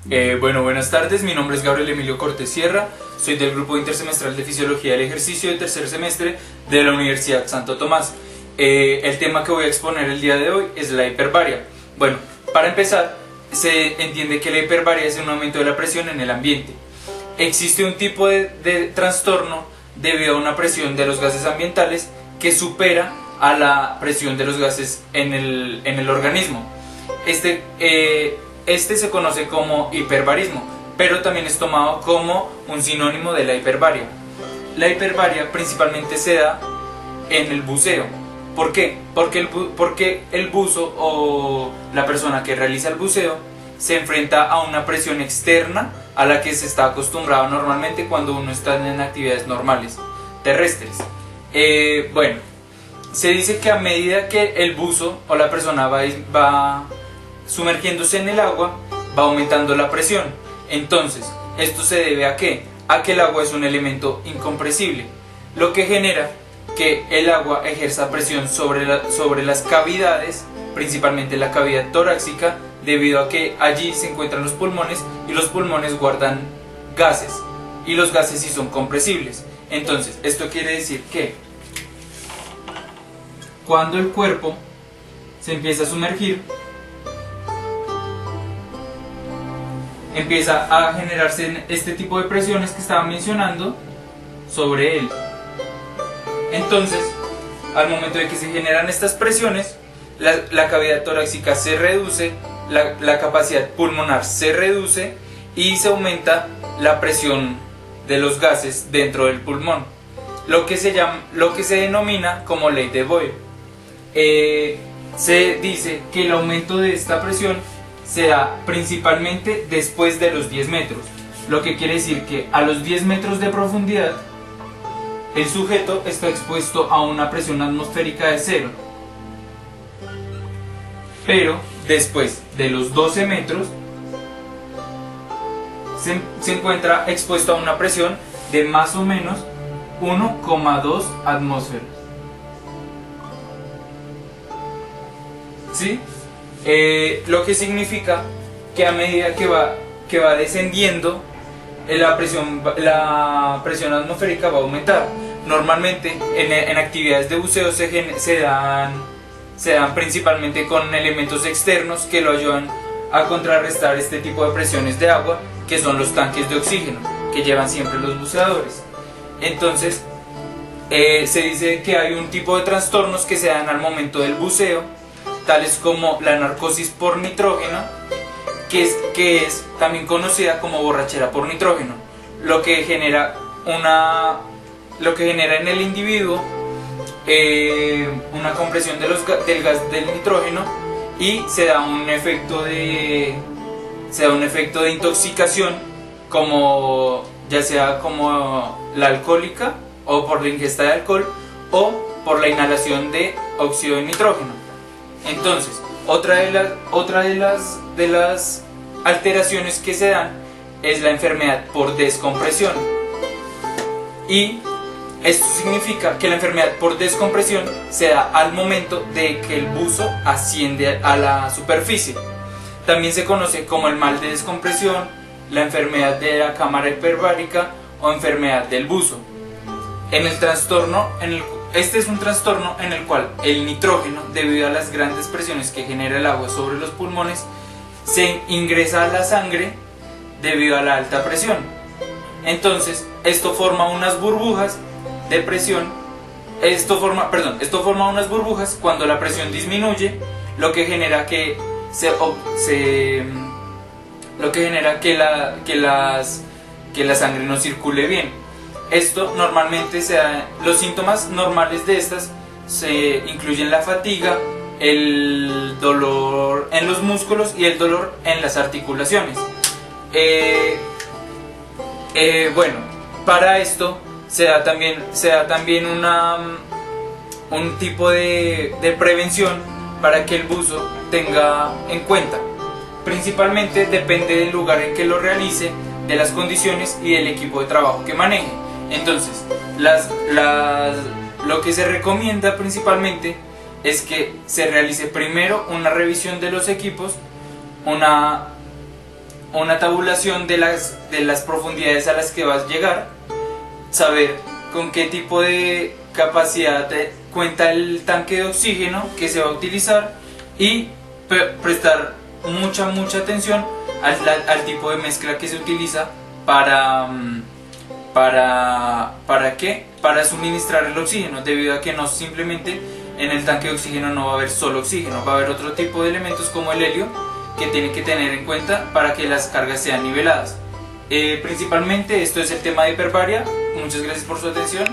Bueno, buenas tardes, mi nombre es Gabriel Emilio Cortés Sierra, soy del grupo intersemestral de Fisiología del Ejercicio de tercer semestre de la Universidad Santo Tomás. El tema que voy a exponer el día de hoy es la hiperbaria. Bueno, para empezar, se entiende que la hiperbaria es un aumento de la presión en el ambiente. Existe un tipo de trastorno debido a una presión de los gases ambientales que supera a la presión de los gases en el organismo. Este se conoce como hiperbarismo, pero también es tomado como un sinónimo de la hiperbaria. La hiperbaria principalmente se da en el buceo. ¿Por qué? Porque el buzo o la persona que realiza el buceo se enfrenta a una presión externa a la que se está acostumbrado normalmente cuando uno está en actividades normales, terrestres. Bueno, se dice que a medida que el buzo o la persona va sumergiéndose en el agua, va aumentando la presión. Entonces, ¿esto se debe a qué? A que el agua es un elemento incompresible, lo que genera que el agua ejerza presión sobre las cavidades, principalmente la cavidad torácica, debido a que allí se encuentran los pulmones y los pulmones guardan gases, y los gases sí son compresibles. Entonces, esto quiere decir que cuando el cuerpo se empieza a sumergir, empieza a generarse este tipo de presiones que estaba mencionando sobre él. Entonces, al momento de que se generan estas presiones, la cavidad torácica se reduce, la capacidad pulmonar se reduce y se aumenta la presión de los gases dentro del pulmón, lo que se denomina como ley de Boyle. Se dice que el aumento de esta presión se da principalmente después de los 10 metros, lo que quiere decir que a los 10 metros de profundidad el sujeto está expuesto a una presión atmosférica de 0, pero después de los 12 metros se encuentra expuesto a una presión de más o menos 1,2 atmósferas. ¿Sí? Lo que significa que a medida que va descendiendo la presión atmosférica va a aumentar. Normalmente en actividades de buceo se dan principalmente con elementos externos que lo ayudan a contrarrestar este tipo de presiones de agua, que son los tanques de oxígeno que llevan siempre los buceadores. Entonces se dice que hay un tipo de trastornos que se dan al momento del buceo, tales como la narcosis por nitrógeno, que es también conocida como borrachera por nitrógeno, lo que genera en el individuo una compresión del gas del nitrógeno, y se da un efecto de intoxicación, como ya sea como la alcohólica, o por la ingesta de alcohol, o por la inhalación de óxido de nitrógeno. Entonces, otra de las alteraciones que se dan es la enfermedad por descompresión. Y esto significa que la enfermedad por descompresión se da al momento de que el buzo asciende a la superficie. También se conoce como el mal de descompresión, la enfermedad de la cámara hiperbárica o enfermedad del buzo. Este es un trastorno en el cual el nitrógeno, debido a las grandes presiones que genera el agua sobre los pulmones, se ingresa a la sangre debido a la alta presión. Entonces, esto forma unas burbujas de presión. Esto forma unas burbujas cuando la presión disminuye, lo que genera que la sangre no circule bien. Esto normalmente los síntomas normales de estas se incluyen la fatiga, el dolor en los músculos y el dolor en las articulaciones. Bueno, para esto se da también un tipo de prevención para que el buzo tenga en cuenta. Principalmente depende del lugar en que lo realice, de las condiciones y del equipo de trabajo que maneje. Entonces, lo que se recomienda principalmente es que se realice primero una revisión de los equipos, una tabulación de las profundidades a las que vas a llegar, saber con qué tipo de capacidad cuenta el tanque de oxígeno que se va a utilizar y prestar mucha atención al tipo de mezcla que se utiliza ¿para qué? Para suministrar el oxígeno, debido a que no simplemente en el tanque de oxígeno no va a haber solo oxígeno, va a haber otro tipo de elementos como el helio que tienen que tener en cuenta para que las cargas sean niveladas. Principalmente esto es el tema de hiperbaria. Muchas gracias por su atención.